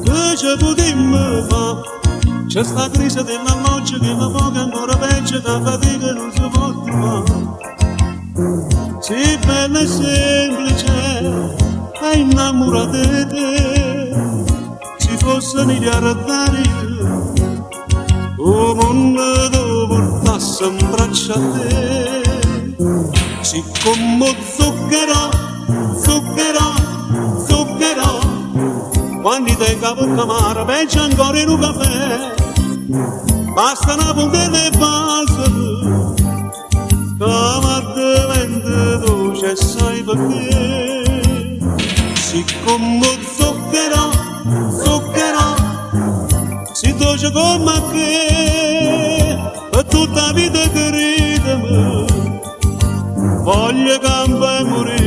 che ci potremmo fare? C'è sta crisi dell'alloggio che mi fa ancora peggio, che fatica non si può trovare. Sei bella e semplice, è innamorata di te. Se fosse miliardario, il mondo ti portasse in braccio a te. Siccome zucchero, zucchero, zucchero, quando ti capo camara, peggio ancora in un caffè. Basta una punta di base, che mi diventa dolce, sai perché? Siccome zucchero, zucchero, si dolce come che, per tutta la vita che rideme, voglio cambiare e morire.